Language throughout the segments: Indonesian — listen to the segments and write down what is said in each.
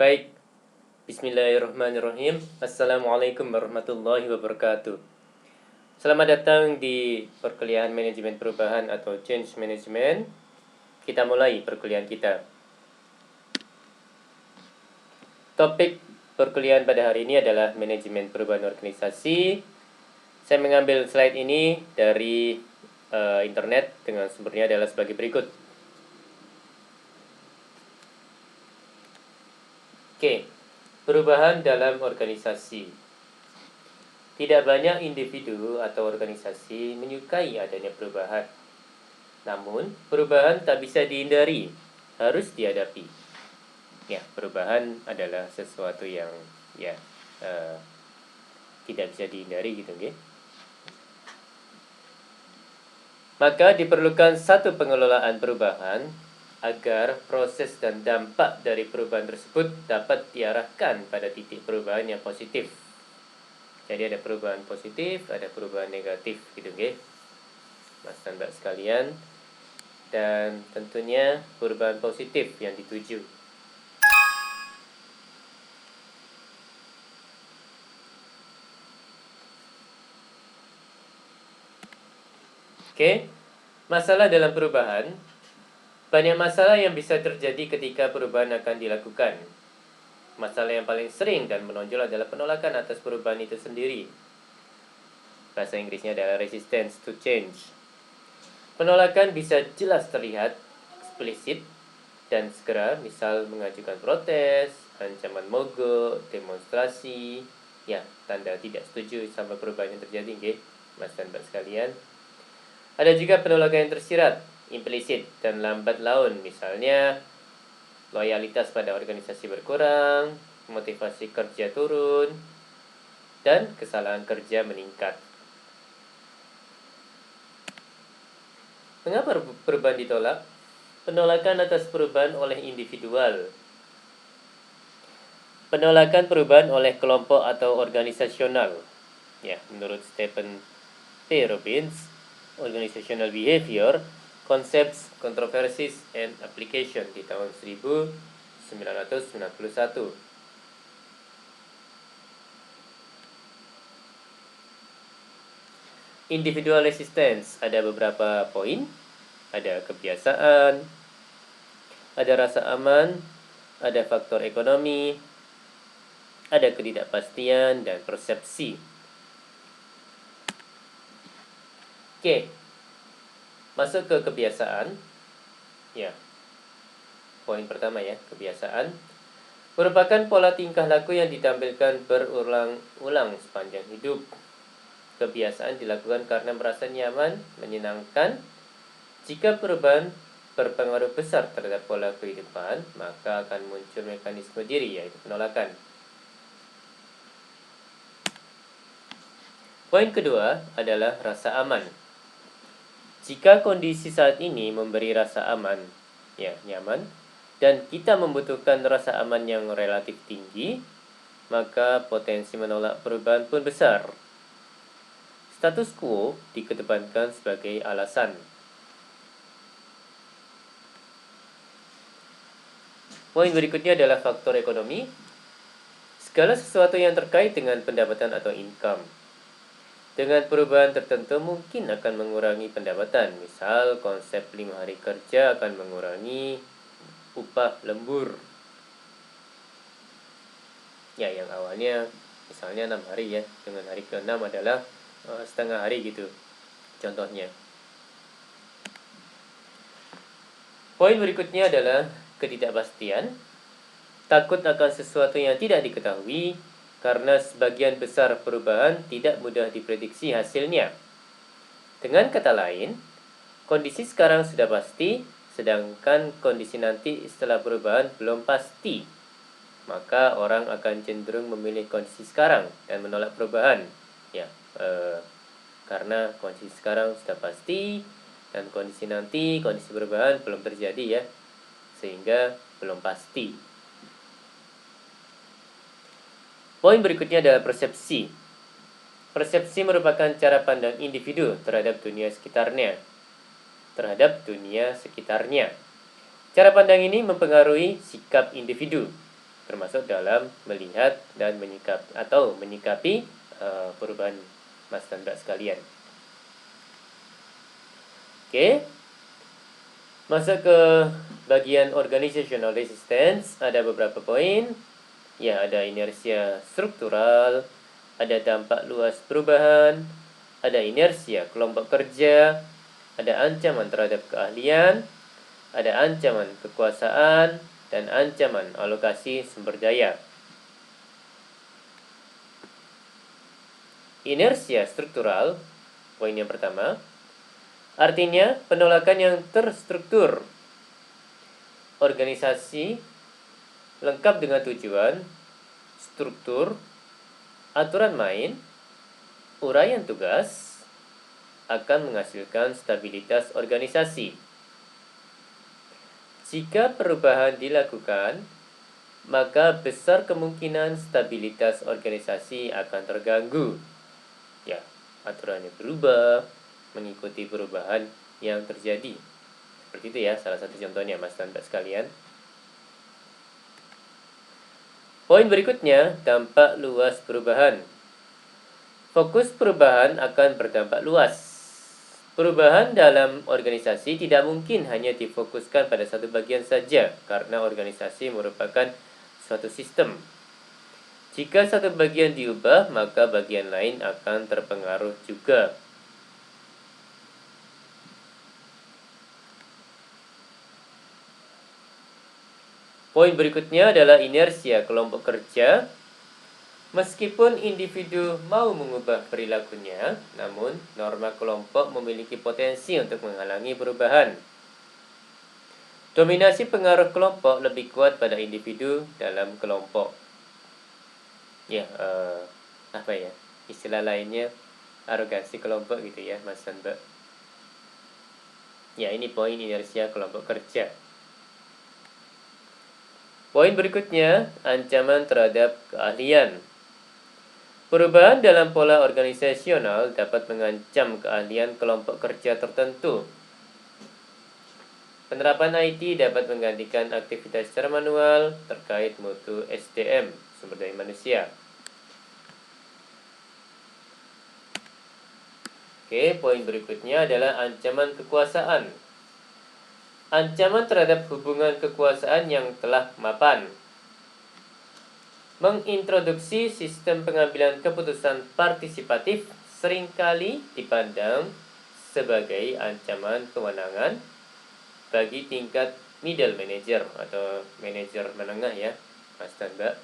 Baik, bismillahirrahmanirrahim. Assalamualaikum warahmatullahi wabarakatuh. Selamat datang di perkuliahan manajemen perubahan atau change management. Kita mulai perkuliahan kita. Topik perkuliahan pada hari ini adalah manajemen perubahan organisasi. Saya mengambil slide ini dari internet dengan sumbernya adalah sebagai berikut. Oke, perubahan dalam organisasi. Tidak banyak individu atau organisasi menyukai adanya perubahan. Namun, perubahan tak bisa dihindari, harus dihadapi. Ya, perubahan adalah sesuatu yang tidak bisa dihindari gitu, okay? Maka diperlukan satu pengelolaan perubahan agar proses dan dampak dari perubahan tersebut dapat diarahkan pada titik perubahan yang positif. Jadi ada perubahan positif, ada perubahan negatif gitu, okay? Mas dan Mbak sekalian. Dan tentunya perubahan positif yang dituju. Oke, masalah dalam perubahan. Banyak masalah yang bisa terjadi ketika perubahan akan dilakukan. Masalah yang paling sering dan menonjol adalah penolakan atas perubahan itu sendiri. Bahasa Inggrisnya adalah resistance to change. Penolakan bisa jelas terlihat, eksplisit, dan segera, misal mengajukan protes, ancaman mogok, demonstrasi, ya, tanda tidak setuju sama perubahan yang terjadi, okay? Mas dan Mbak sekalian. Ada juga penolakan yang tersirat, implisit, dan lambat laun, misalnya loyalitas pada organisasi berkurang, motivasi kerja turun, dan kesalahan kerja meningkat. Mengapa perubahan ditolak? Penolakan atas perubahan oleh individual. Penolakan perubahan oleh kelompok atau organisasional. Ya, menurut Stephen P. Robbins, Organizational Behavior, Concepts, Controversies, and Application di tahun 1991. Individual resistance, ada beberapa poin. Ada kebiasaan, ada rasa aman, ada faktor ekonomi, ada ketidakpastian, dan persepsi. Oke, masuk ke kebiasaan. Ya, poin pertama ya, kebiasaan merupakan pola tingkah laku yang ditampilkan berulang-ulang sepanjang hidup. Kebiasaan dilakukan karena merasa nyaman, menyenangkan. Jika perubahan berpengaruh besar terhadap pola kehidupan, maka akan muncul mekanisme diri, yaitu penolakan. Poin kedua adalah rasa aman. Jika kondisi saat ini memberi rasa aman, ya, nyaman, dan kita membutuhkan rasa aman yang relatif tinggi, maka potensi menolak perubahan pun besar. Status quo dikedepankan sebagai alasan. Poin berikutnya adalah faktor ekonomi. Segala sesuatu yang terkait dengan pendapatan atau income. Dengan perubahan tertentu mungkin akan mengurangi pendapatan. Misal konsep 5 hari kerja akan mengurangi upah lembur. Ya, yang awalnya misalnya 6 hari ya, dengan hari ke-6 adalah setengah hari gitu. Contohnya. Poin berikutnya adalah ketidakpastian. Takut akan sesuatu yang tidak diketahui, karena sebagian besar perubahan tidak mudah diprediksi hasilnya. Dengan kata lain, kondisi sekarang sudah pasti, sedangkan kondisi nanti setelah perubahan belum pasti. Maka orang akan cenderung memilih kondisi sekarang dan menolak perubahan. Ya, karena kondisi sekarang sudah pasti dan kondisi nanti, kondisi perubahan belum terjadi ya, sehingga belum pasti. Poin berikutnya adalah persepsi. Persepsi merupakan cara pandang individu terhadap dunia sekitarnya. Cara pandang ini mempengaruhi sikap individu. termasuk dalam melihat dan menyikapi perubahan Mas dan Mbak sekalian. Oke, masuk ke bagian organizational resistance. Ada beberapa poin. Ya, ada inersia struktural, ada dampak luas perubahan, ada inersia kelompok kerja, ada ancaman terhadap keahlian, ada ancaman kekuasaan, dan ancaman alokasi sumber daya. Inersia struktural, poin yang pertama, artinya penolakan yang terstruktur. Organisasi lengkap dengan tujuan, struktur, aturan main, uraian tugas, akan menghasilkan stabilitas organisasi. Jika perubahan dilakukan, maka besar kemungkinan stabilitas organisasi akan terganggu. Ya, aturannya berubah mengikuti perubahan yang terjadi. Seperti itu ya, salah satu contohnya Mas dan Mbak sekalian. Poin berikutnya, dampak luas perubahan. Fokus perubahan akan berdampak luas. Perubahan dalam organisasi tidak mungkin hanya difokuskan pada satu bagian saja, karena organisasi merupakan suatu sistem. Jika satu bagian diubah, maka bagian lain akan terpengaruh juga. Poin berikutnya adalah inersia kelompok kerja. Meskipun individu mau mengubah perilakunya, namun norma kelompok memiliki potensi untuk menghalangi perubahan. Dominasi pengaruh kelompok lebih kuat pada individu dalam kelompok. Ya, istilah lainnya arogansi kelompok gitu ya, Mas dan Mbak. Ya, ini poin inersia kelompok kerja. Poin berikutnya, ancaman terhadap keahlian. Perubahan dalam pola organisasional dapat mengancam keahlian kelompok kerja tertentu. Penerapan IT dapat menggantikan aktivitas secara manual terkait mutu SDM, sumber daya manusia. Oke, poin berikutnya adalah ancaman kekuasaan. Ancaman terhadap hubungan kekuasaan yang telah mapan. Mengintroduksi sistem pengambilan keputusan partisipatif seringkali dipandang sebagai ancaman kewenangan bagi tingkat middle manager atau manajer menengah ya, Mas dan Mbak.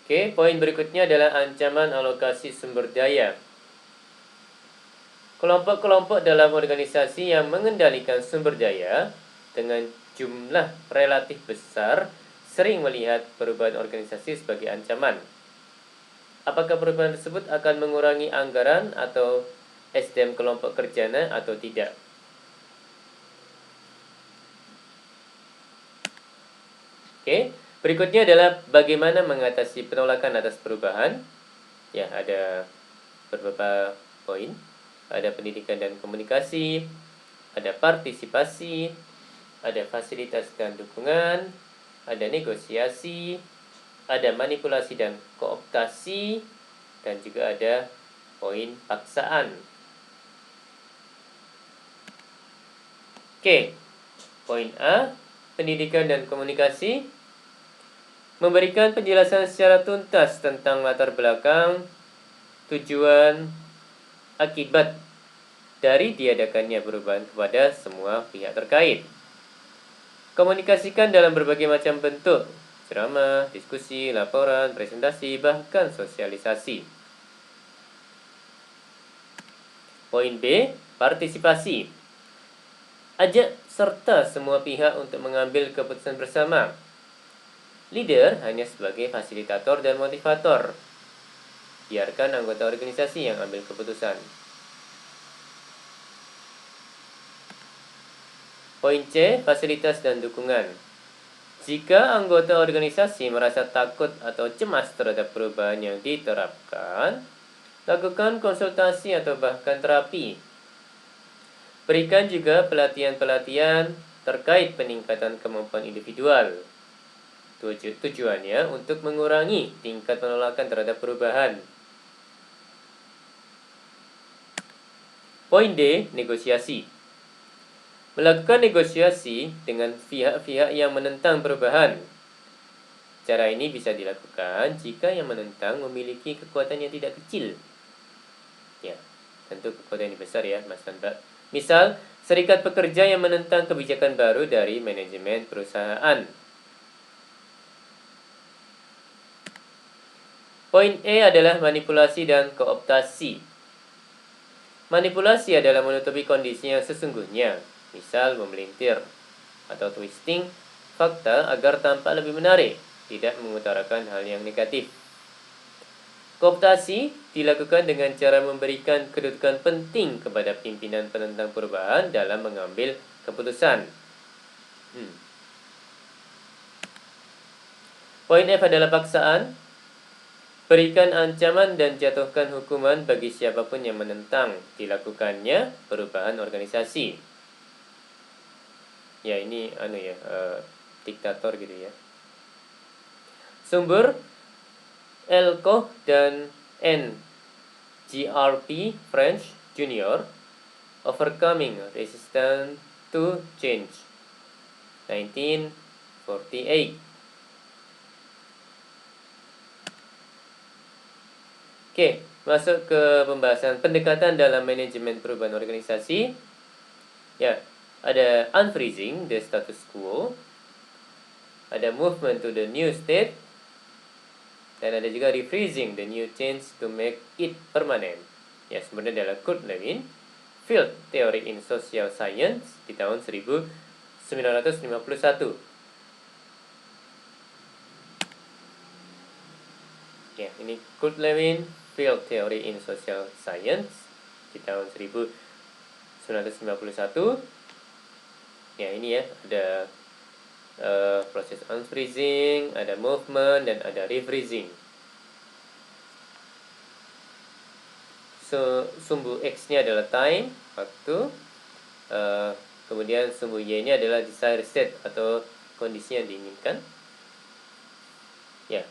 Oke, poin berikutnya adalah ancaman alokasi sumber daya. Kelompok-kelompok dalam organisasi yang mengendalikan sumber daya dengan jumlah relatif besar sering melihat perubahan organisasi sebagai ancaman. Apakah perubahan tersebut akan mengurangi anggaran atau SDM kelompok kerjanya atau tidak? Oke, berikutnya adalah bagaimana mengatasi penolakan atas perubahan. Ya, ada beberapa poin. Ada pendidikan dan komunikasi, ada partisipasi, ada fasilitas dan dukungan, ada negosiasi, ada manipulasi dan kooptasi, dan juga ada poin paksaan. Oke, poin A, pendidikan dan komunikasi, memberikan penjelasan secara tuntas tentang latar belakang, tujuan, akibat dari diadakannya perubahan kepada semua pihak terkait. Komunikasikan dalam berbagai macam bentuk, ceramah, diskusi, laporan, presentasi, bahkan sosialisasi. Poin B, partisipasi. Ajak serta semua pihak untuk mengambil keputusan bersama. Leader hanya sebagai fasilitator dan motivator. Biarkan anggota organisasi yang ambil keputusan. Poin C, fasilitas dan dukungan. Jika anggota organisasi merasa takut atau cemas terhadap perubahan yang diterapkan, lakukan konsultasi atau bahkan terapi. Berikan juga pelatihan-pelatihan terkait peningkatan kemampuan individual. Tujuannya untuk mengurangi tingkat penolakan terhadap perubahan. Poin D, negosiasi. Melakukan negosiasi dengan pihak-pihak yang menentang perubahan. Cara ini bisa dilakukan jika yang menentang memiliki kekuatan yang tidak kecil. Ya, tentu kekuatan yang besar ya, Mas dan Mbak. Misal, serikat pekerja yang menentang kebijakan baru dari manajemen perusahaan. Poin E adalah manipulasi dan kooptasi. Manipulasi adalah menutupi kondisi yang sesungguhnya, misal memelintir atau twisting fakta agar tampak lebih menarik, tidak mengutarakan hal yang negatif. Kooptasi dilakukan dengan cara memberikan kedudukan penting kepada pimpinan penentang perubahan dalam mengambil keputusan. Poin F adalah paksaan. Berikan ancaman dan jatuhkan hukuman bagi siapapun yang menentang dilakukannya perubahan organisasi. Ya, ini diktator gitu ya. Sumber Elkoch dan N. GRP French Junior, Overcoming Resistance to Change, 1948. Oke, masuk ke pembahasan pendekatan dalam manajemen perubahan organisasi. Ya, ada unfreezing the status quo, ada movement to the new state, dan ada juga refreezing the new change to make it permanent. Ya, sebenarnya adalah Kurt Lewin, Field Theory in Social Science di tahun 1951. Ya, ini Kurt Lewin, Field Theory in Social Science di tahun 1951. Ya, ini ya, ada proses unfreezing, ada movement, dan ada refreezing. So, sumbu X-nya adalah time, waktu. Kemudian sumbu Y-nya adalah desired state atau kondisi yang diinginkan. Ya,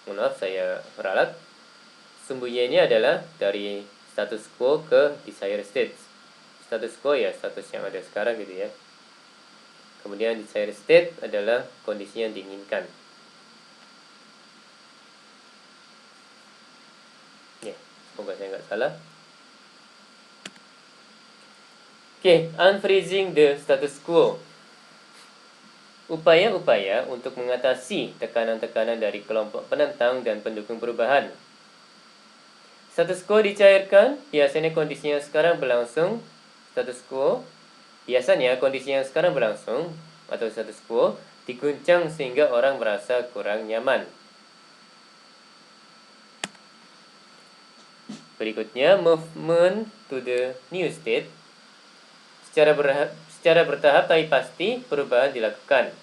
mohon maaf saya meralat. Sumbu Y-nya adalah dari status quo ke desired state. Status quo ya status yang ada sekarang gitu ya. Kemudian desired state adalah kondisi yang diinginkan. Ya, semoga saya nggak salah. Oke, unfreezing the status quo. Upaya-upaya untuk mengatasi tekanan-tekanan dari kelompok penentang dan pendukung perubahan. Status quo dicairkan, biasanya kondisi yang sekarang berlangsung. Status quo, biasanya kondisi yang sekarang berlangsung atau status quo diguncang sehingga orang merasa kurang nyaman. Berikutnya, movement to the new state. Secara bertahap tapi pasti perubahan dilakukan.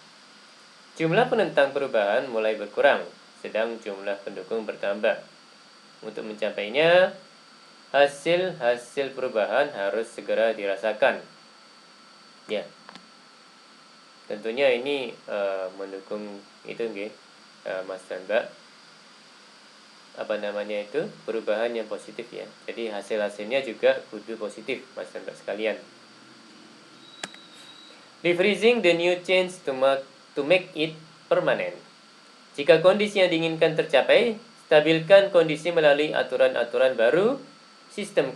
Jumlah penentang perubahan mulai berkurang, sedang jumlah pendukung bertambah. Untuk mencapainya, hasil perubahan harus segera dirasakan. Ya, tentunya ini mendukung itu nggih, Mas dan Mbak. Perubahan yang positif ya. Jadi hasilnya juga kudu positif, Mas dan Mbak sekalian. Refreezing the new change to make it permanent. Jika kondisi yang diinginkan tercapai, stabilkan kondisi melalui aturan-aturan baru, sistem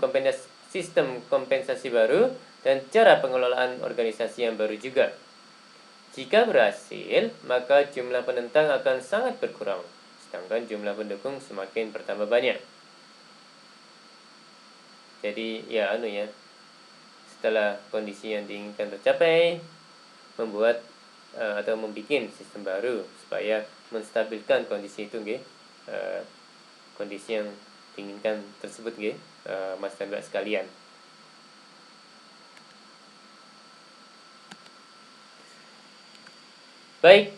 kompensasi baru, dan cara pengelolaan organisasi yang baru juga. Jika berhasil, maka jumlah penentang akan sangat berkurang, sedangkan jumlah pendukung semakin bertambah banyak. Jadi setelah kondisi yang diinginkan tercapai, membuat atau membuat sistem baru supaya menstabilkan kondisi itu kondisi yang diinginkan tersebut Mas dan Mbak sekalian. Baik,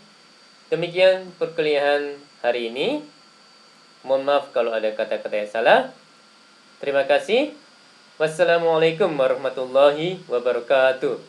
demikian perkuliahan hari ini. Mohon maaf kalau ada kata-kata yang salah. Terima kasih. Wassalamualaikum warahmatullahi wabarakatuh.